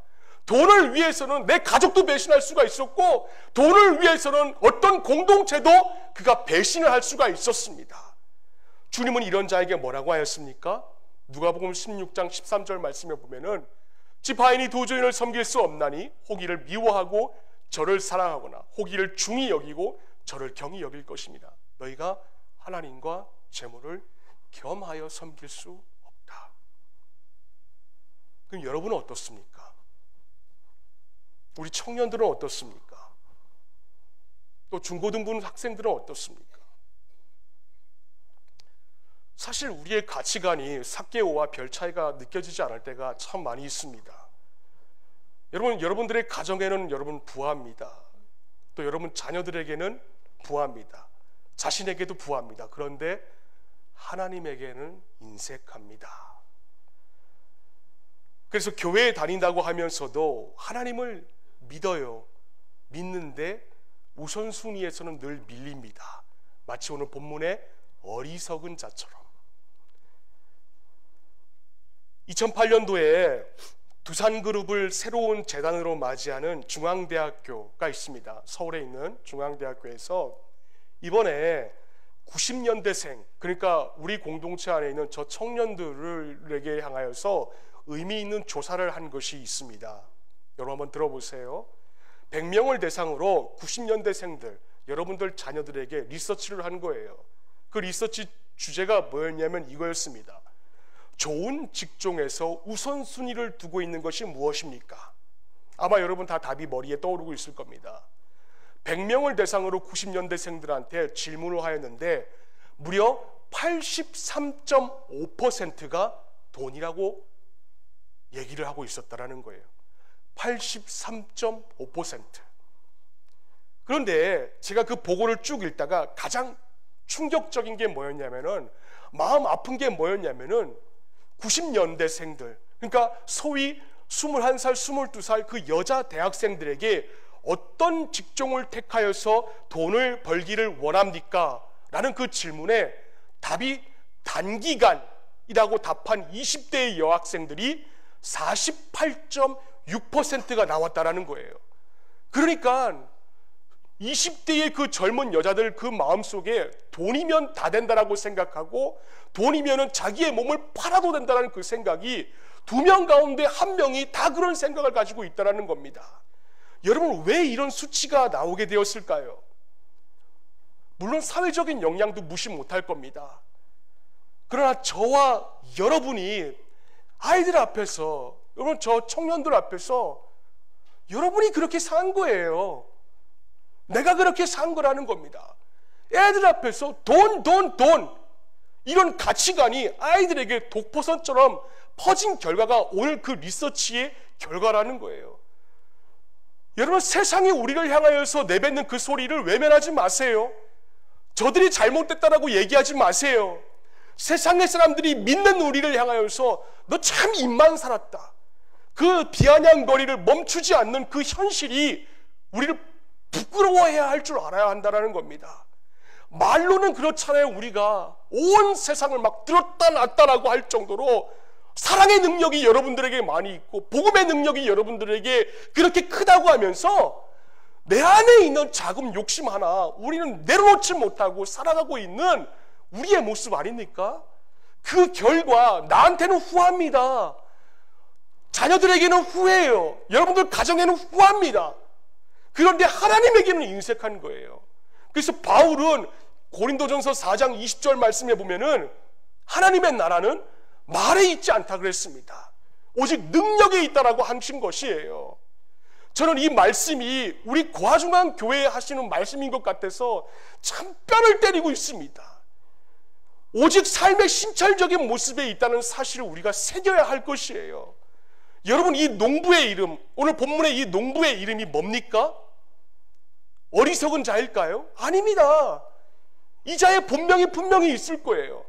돈을 위해서는 내 가족도 배신할 수가 있었고, 돈을 위해서는 어떤 공동체도 그가 배신을 할 수가 있었습니다. 주님은 이런 자에게 뭐라고 하였습니까? 누가복음 16장 13절 말씀에 보면은 지파인이 두 주인을 섬길 수 없나니 혹이를 미워하고 저를 사랑하거나 혹이를 중히 여기고 저를 경히 여길 것입니다. 너희가 하나님과 재물을 겸하여 섬길 수 없다. 그럼 여러분은 어떻습니까? 우리 청년들은 어떻습니까? 또 중고등부 학생들은 어떻습니까? 사실 우리의 가치관이 삭개오와 별 차이가 느껴지지 않을 때가 참 많이 있습니다. 여러분들의 가정에는 여러분 부합니다. 또 여러분 자녀들에게는 부합니다. 자신에게도 부합니다. 그런데 하나님에게는 인색합니다. 그래서 교회에 다닌다고 하면서도 하나님을 믿어요. 믿는데 우선순위에서는 늘 밀립니다. 마치 오늘 본문의 어리석은 자처럼. 2008년도에 두산그룹을 새로운 재단으로 맞이하는 중앙대학교가 있습니다. 서울에 있는 중앙대학교에서 이번에 90년대생, 그러니까 우리 공동체 안에 있는 저 청년들에게 향하여서 의미 있는 조사를 한 것이 있습니다. 여러분 한번 들어보세요. 100명을 대상으로 90년대생들, 여러분들 자녀들에게 리서치를 한 거예요. 그 리서치 주제가 뭐였냐면 이거였습니다. 좋은 직종에서 우선순위를 두고 있는 것이 무엇입니까? 아마 여러분 다 답이 머리에 떠오르고 있을 겁니다. 100명을 대상으로 90년대생들한테 질문을 하였는데 무려 83.5%가 돈이라고 얘기를 하고 있었다라는 거예요. 83.5%. 그런데 제가 그 보고를 쭉 읽다가 가장 충격적인 게 뭐였냐면은, 마음 아픈 게 뭐였냐면은 90년대생들, 그러니까 소위 21살, 22살 그 여자 대학생들에게 어떤 직종을 택하여서 돈을 벌기를 원합니까? 라는 그 질문에 답이 단기간이라고 답한 20대의 여학생들이 48.6%가 나왔다라는 거예요. 그러니까 20대의 그 젊은 여자들 그 마음속에 돈이면 다 된다라고 생각하고 돈이면은 자기의 몸을 팔아도 된다는 그 생각이 2명 가운데 1명이 다 그런 생각을 가지고 있다는 겁니다. 여러분, 왜 이런 수치가 나오게 되었을까요? 물론 사회적인 영향도 무시 못할 겁니다. 그러나 저와 여러분이 아이들 앞에서, 여러분 저 청년들 앞에서 여러분이 그렇게 산 거예요. 내가 그렇게 산 거라는 겁니다. 애들 앞에서 돈 이런 가치관이 아이들에게 독포선처럼 퍼진 결과가 오늘 그 리서치의 결과라는 거예요. 여러분, 세상이 우리를 향하여서 내뱉는 그 소리를 외면하지 마세요. 저들이 잘못됐다라고 얘기하지 마세요. 세상의 사람들이 믿는 우리를 향하여서 너 참 입만 살았다, 그 비아냥거리를 멈추지 않는 그 현실이 우리를 부끄러워해야 할 줄 알아야 한다는 겁니다. 말로는 그렇잖아요. 우리가 온 세상을 막 들었다 놨다라고 할 정도로 사랑의 능력이 여러분들에게 많이 있고 복음의 능력이 여러분들에게 그렇게 크다고 하면서 내 안에 있는 작은 욕심 하나 우리는 내려놓지 못하고 살아가고 있는 우리의 모습 아닙니까? 그 결과 나한테는 후합니다. 자녀들에게는 후회해요. 여러분들 가정에는 후합니다. 그런데 하나님에게는 인색한 거예요. 그래서 바울은 고린도전서 4장 20절 말씀에 보면은 하나님의 나라는 말에 있지 않다 그랬습니다. 오직 능력에 있다라고 하신 것이에요. 저는 이 말씀이 우리 고아중앙 교회에 하시는 말씀인 것 같아서 참 뼈를 때리고 있습니다. 오직 삶의 신철적인 모습에 있다는 사실을 우리가 새겨야 할 것이에요. 여러분, 이 농부의 이름, 오늘 본문의 이 농부의 이름이 뭡니까? 어리석은 자일까요? 아닙니다. 이 자의 본명이 분명히 있을 거예요.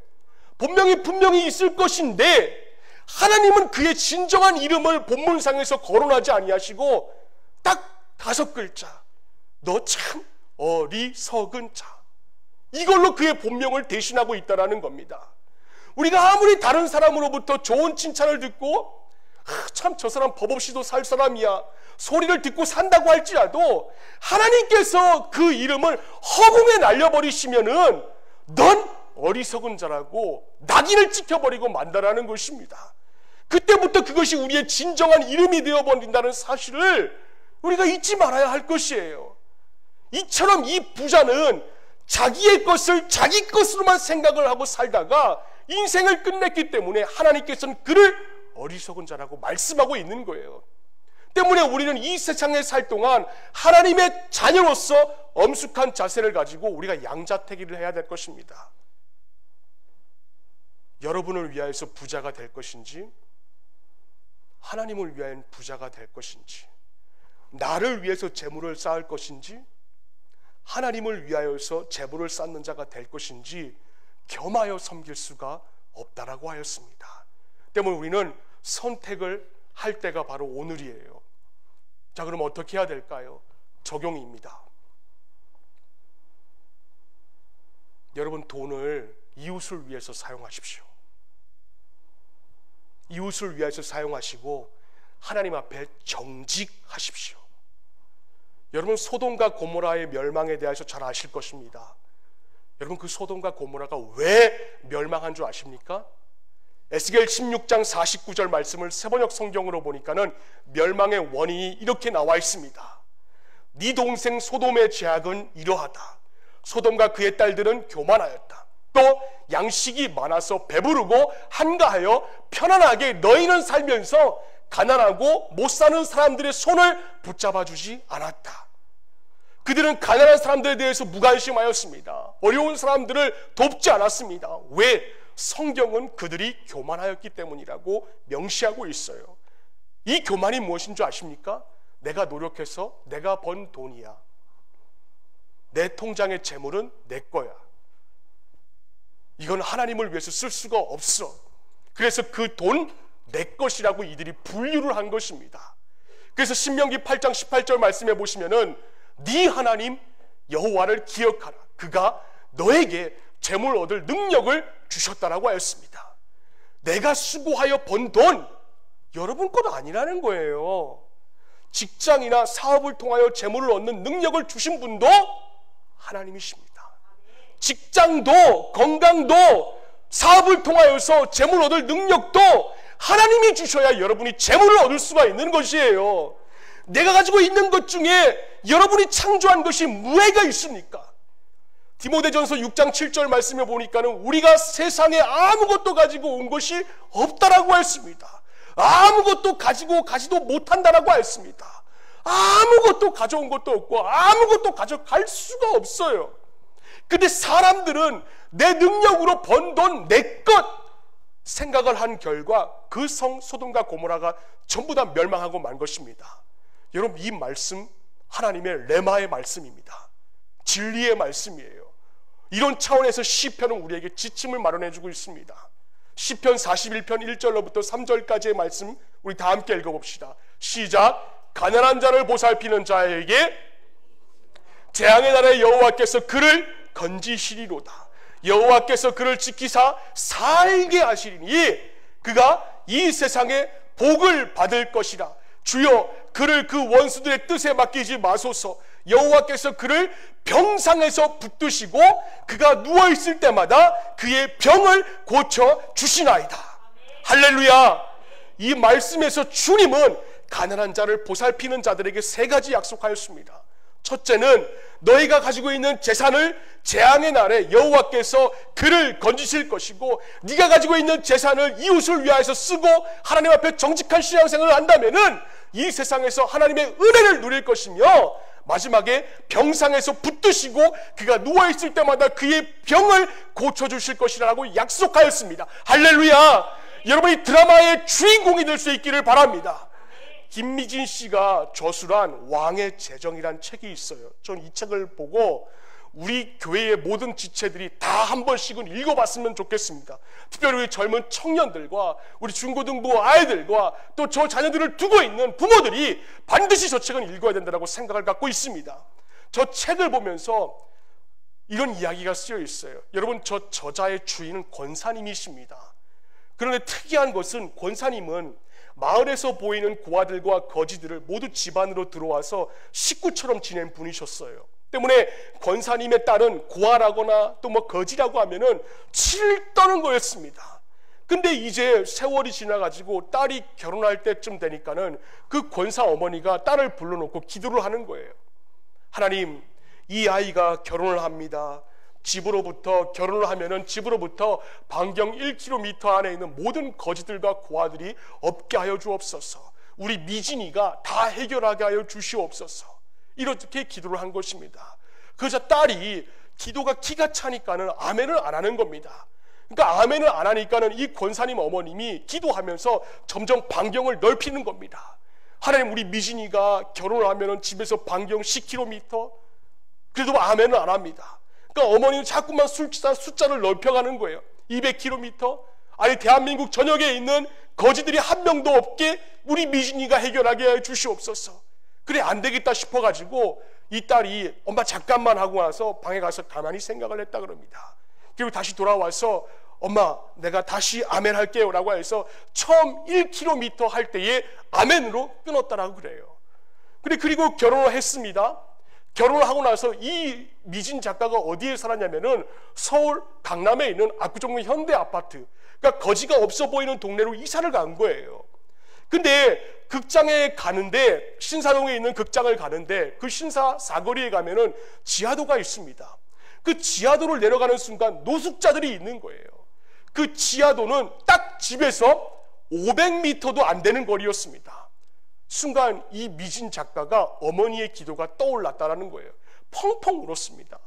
본명이 분명히 있을 것인데 하나님은 그의 진정한 이름을 본문상에서 거론하지 아니하시고 딱 5글자, 너 참 어리석은 자, 이걸로 그의 본명을 대신하고 있다는 겁니다. 우리가 아무리 다른 사람으로부터 좋은 칭찬을 듣고 참 저 사람 법 없이도 살 사람이야 소리를 듣고 산다고 할지라도 하나님께서 그 이름을 허공에 날려버리시면은 넌 어리석은 자라고 낙인을 찍혀버리고 만다라는 것입니다. 그때부터 그것이 우리의 진정한 이름이 되어버린다는 사실을 우리가 잊지 말아야 할 것이에요. 이처럼 이 부자는 자기의 것을 자기 것으로만 생각을 하고 살다가 인생을 끝냈기 때문에 하나님께서는 그를 어리석은 자라고 말씀하고 있는 거예요. 때문에 우리는 이 세상에 살 동안 하나님의 자녀로서 엄숙한 자세를 가지고 우리가 양자택일을 해야 될 것입니다. 여러분을 위하여서 부자가 될 것인지, 하나님을 위하여 부자가 될 것인지, 나를 위해서 재물을 쌓을 것인지, 하나님을 위하여서 재물을 쌓는 자가 될 것인지 겸하여 섬길 수가 없다라고 하였습니다. 때문에 우리는 선택을 할 때가 바로 오늘이에요. 자, 그럼 어떻게 해야 될까요? 적용입니다. 여러분, 돈을 이웃을 위해서 사용하십시오. 이웃을 위해서 사용하시고 하나님 앞에 정직하십시오. 여러분, 소돔과 고모라의 멸망에 대해서 잘 아실 것입니다. 여러분, 그 소돔과 고모라가 왜 멸망한 줄 아십니까? 에스겔 16장 49절 말씀을 세번역 성경으로 보니까는 멸망의 원인이 이렇게 나와 있습니다. 네 동생 소돔의 죄악은 이러하다. 소돔과 그의 딸들은 교만하였다. 또 양식이 많아서 배부르고 한가하여 편안하게 너희는 살면서 가난하고 못 사는 사람들의 손을 붙잡아 주지 않았다. 그들은 가난한 사람들에 대해서 무관심하였습니다. 어려운 사람들을 돕지 않았습니다. 왜? 성경은 그들이 교만하였기 때문이라고 명시하고 있어요. 이 교만이 무엇인 줄 아십니까? 내가 노력해서 내가 번 돈이야. 내 통장의 재물은 내 거야. 이건 하나님을 위해서 쓸 수가 없어. 그래서 그 돈 내 것이라고 이들이 분류를 한 것입니다. 그래서 신명기 8장 18절 말씀해 보시면은 네 하나님 여호와를 기억하라. 그가 너에게 재물 얻을 능력을 주셨다라고 하였습니다. 내가 수고하여 번 돈 여러분 것 아니라는 거예요. 직장이나 사업을 통하여 재물을 얻는 능력을 주신 분도 하나님이십니다. 직장도 건강도 사업을 통하여서 재물 얻을 능력도 하나님이 주셔야 여러분이 재물을 얻을 수가 있는 것이에요. 내가 가지고 있는 것 중에 여러분이 창조한 것이 무해가 있습니까? 디모데전서 6장 7절 말씀에 보니까는 우리가 세상에 아무것도 가지고 온 것이 없다라고 했습니다. 아무것도 가지도 못한다라고 했습니다. 아무것도 가져온 것도 없고 아무것도 가져갈 수가 없어요. 근데 사람들은 내 능력으로 번 돈 내 것 생각을 한 결과 그 성 소돔과 고모라가 전부 다 멸망하고 만 것입니다. 여러분, 이 말씀 하나님의 레마의 말씀입니다. 진리의 말씀이에요. 이런 차원에서 시편은 우리에게 지침을 마련해 주고 있습니다. 시편 41편 1절로부터 3절까지의 말씀 우리 다 함께 읽어봅시다. 시작. 가난한 자를 보살피는 자에게 재앙의 날에 여호와께서 그를 건지시리로다. 여호와께서 그를 지키사 살게 하시리니 그가 이 세상에 복을 받을 것이라. 주여 그를 그 원수들의 뜻에 맡기지 마소서. 여호와께서 그를 병상에서 붙드시고 그가 누워있을 때마다 그의 병을 고쳐 주시나이다. 할렐루야. 이 말씀에서 주님은 가난한 자를 보살피는 자들에게 세 가지 약속하였습니다. 첫째는 너희가 가지고 있는 재산을 재앙의 날에 여호와께서 그를 건지실 것이고, 네가 가지고 있는 재산을 이웃을 위하여서 쓰고 하나님 앞에 정직한 신앙생활을 한다면은 이 세상에서 하나님의 은혜를 누릴 것이며, 마지막에 병상에서 붙드시고 그가 누워있을 때마다 그의 병을 고쳐주실 것이라고 약속하였습니다. 할렐루야. 여러분이 드라마의 주인공이 될 수 있기를 바랍니다. 김미진 씨가 저술한 왕의 재정이란 책이 있어요. 전 이 책을 보고 우리 교회의 모든 지체들이 다 한 번씩은 읽어봤으면 좋겠습니다. 특별히 우리 젊은 청년들과 우리 중고등부 아이들과 또 저 자녀들을 두고 있는 부모들이 반드시 저 책은 읽어야 된다고 생각을 갖고 있습니다. 저 책을 보면서 이런 이야기가 쓰여 있어요. 여러분, 저 저자의 주인은 권사님이십니다. 그런데 특이한 것은 권사님은 마을에서 보이는 고아들과 거지들을 모두 집안으로 들어와서 식구처럼 지낸 분이셨어요. 때문에 권사님의 딸은 고아라거나 또 뭐 거지라고 하면은 치를 떠는 거였습니다. 근데 이제 세월이 지나가지고 딸이 결혼할 때쯤 되니까는 그 권사 어머니가 딸을 불러놓고 기도를 하는 거예요. 하나님, 이 아이가 결혼을 합니다. 집으로부터 결혼을 하면은 집으로부터 반경 1km 안에 있는 모든 거지들과 고아들이 없게 하여 주옵소서. 우리 미진이가 다 해결하게 하여 주시옵소서. 이렇게 기도를 한 것입니다. 그래서 딸이 기도가 기가 차니까는 아멘을 안 하는 겁니다. 그러니까 아멘을 안 하니까는 이 권사님 어머님이 기도하면서 점점 반경을 넓히는 겁니다. 하나님, 우리 미진이가 결혼을 하면은 집에서 반경 10km, 그래도 아멘을 안 합니다. 그러니까 어머니는 자꾸만 숫자를 넓혀가는 거예요. 200km? 아니, 대한민국 전역에 있는 거지들이 한 명도 없게 우리 미진이가 해결하게 해 주시옵소서. 그래, 안 되겠다 싶어가지고 이 딸이 엄마 잠깐만 하고 나서 방에 가서 가만히 생각을 했다 그럽니다. 그리고 다시 돌아와서 엄마, 내가 다시 아멘 할게요 라고 해서 처음 1km 할 때에 아멘으로 끊었다라고 그래요. 그리고 결혼을 했습니다. 결혼을 하고 나서 이 미진 작가가 어디에 살았냐면은 서울 강남에 있는 압구정동 현대 아파트, 그러니까 거지가 없어 보이는 동네로 이사를 간 거예요. 근데 극장에 가는데, 신사동에 있는 극장을 가는데 그 신사 사거리에 가면은 지하도가 있습니다. 그 지하도를 내려가는 순간 노숙자들이 있는 거예요. 그 지하도는 딱 집에서 500m도 안 되는 거리였습니다. 순간 이 미진 작가가 어머니의 기도가 떠올랐다라는 거예요. 펑펑 울었습니다.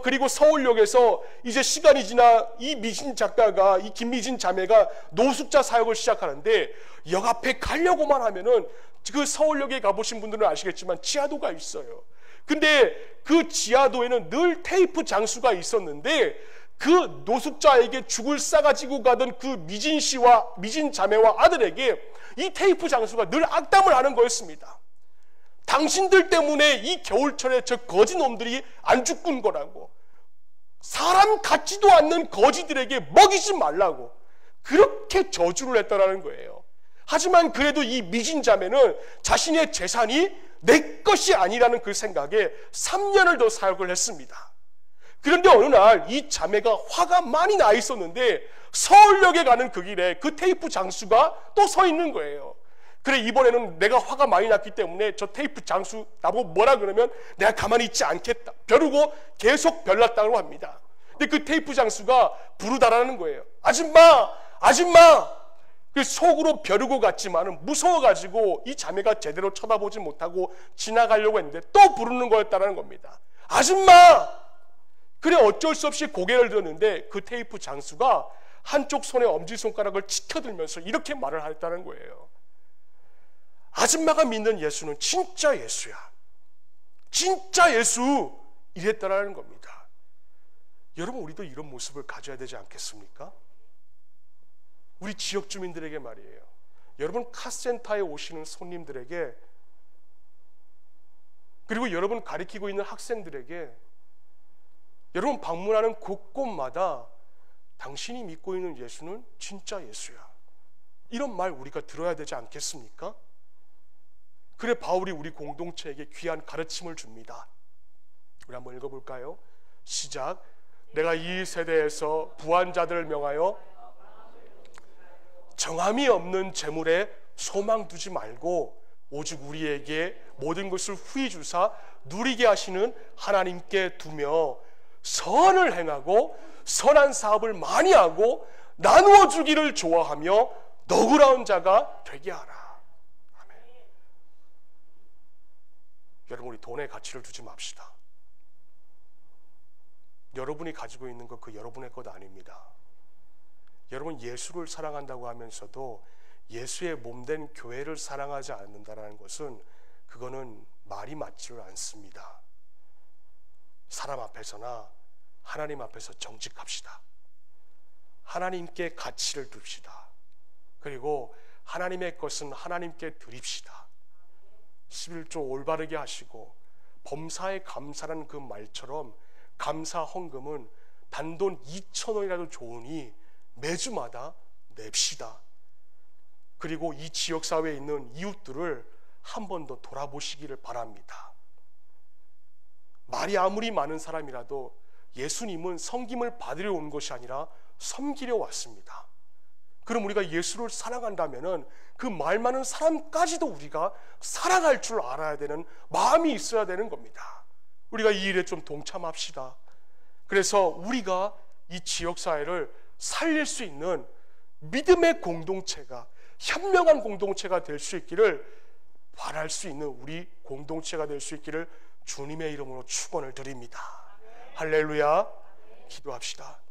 그리고 서울역에서 이제 시간이 지나 이 미진 작가가, 이 김미진 자매가 노숙자 사역을 시작하는데, 역 앞에 가려고만 하면은 그 서울역에 가보신 분들은 아시겠지만 지하도가 있어요. 근데 그 지하도에는 늘 테이프 장수가 있었는데, 그 노숙자에게 죽을 싸가지고 가던 그 미진 씨와 미진 자매와 아들에게 이 테이프 장수가 늘 악담을 하는 거였습니다. 당신들 때문에 이 겨울철에 저 거지놈들이 안 죽군 거라고, 사람 같지도 않는 거지들에게 먹이지 말라고 그렇게 저주를 했다라는 거예요. 하지만 그래도 이 미진 자매는 자신의 재산이 내 것이 아니라는 그 생각에 3년을 더 사역을 했습니다. 그런데 어느 날 이 자매가 화가 많이 나 있었는데 서울역에 가는 그 길에 그 테이프 장수가 또 서 있는 거예요. 그래, 이번에는 내가 화가 많이 났기 때문에 저 테이프 장수 나보고 뭐라 그러면 내가 가만히 있지 않겠다, 벼르고 계속 별났다고 합니다. 근데 그 테이프 장수가 부르다라는 거예요. 아줌마, 아줌마. 그 속으로 벼르고 갔지만은 무서워가지고 이 자매가 제대로 쳐다보지 못하고 지나가려고 했는데 또 부르는 거였다는 겁니다. 아줌마. 그래, 어쩔 수 없이 고개를 들었는데 그 테이프 장수가 한쪽 손에 엄지손가락을 치켜들면서 이렇게 말을 했다는 거예요. 아줌마가 믿는 예수는 진짜 예수야. 진짜 예수. 이랬다라는 겁니다. 여러분, 우리도 이런 모습을 가져야 되지 않겠습니까? 우리 지역 주민들에게 말이에요. 여러분 카센터에 오시는 손님들에게, 그리고 여러분 가르치고 있는 학생들에게, 여러분 방문하는 곳곳마다 당신이 믿고 있는 예수는 진짜 예수야, 이런 말 우리가 들어야 되지 않겠습니까? 그래, 바울이 우리 공동체에게 귀한 가르침을 줍니다. 우리 한번 읽어볼까요? 시작. 내가 이 세대에서 부한 자들을 명하여 정함이 없는 재물에 소망 두지 말고 오직 우리에게 모든 것을 후히 주사 누리게 하시는 하나님께 두며 선을 행하고 선한 사업을 많이 하고 나누어 주기를 좋아하며 너그러운 자가 되게 하라. 아멘. 여러분, 우리 돈에 가치를 두지 맙시다. 여러분이 가지고 있는 것 그 여러분의 것 아닙니다. 여러분, 예수를 사랑한다고 하면서도 예수의 몸된 교회를 사랑하지 않는다는 것은, 그거는 말이 맞지를 않습니다. 사람 앞에서나 하나님 앞에서 정직합시다. 하나님께 가치를 둡시다. 그리고 하나님의 것은 하나님께 드립시다. 11조 올바르게 하시고 범사에 감사라는 그 말처럼 감사 헌금은 단돈 2,000원이라도 좋으니 매주마다 냅시다. 그리고 이 지역사회에 있는 이웃들을 한 번 더 돌아보시기를 바랍니다. 말이 아무리 많은 사람이라도 예수님은 섬김을 받으려 온 것이 아니라 섬기려 왔습니다. 그럼 우리가 예수를 사랑한다면 그 말 많은 사람까지도 우리가 사랑할 줄 알아야 되는 마음이 있어야 되는 겁니다. 우리가 이 일에 좀 동참합시다. 그래서 우리가 이 지역사회를 살릴 수 있는 믿음의 공동체가, 현명한 공동체가 될 수 있기를 바랄 수 있는 우리 공동체가 될 수 있기를 주님의 이름으로 축원을 드립니다. 할렐루야. 기도합시다.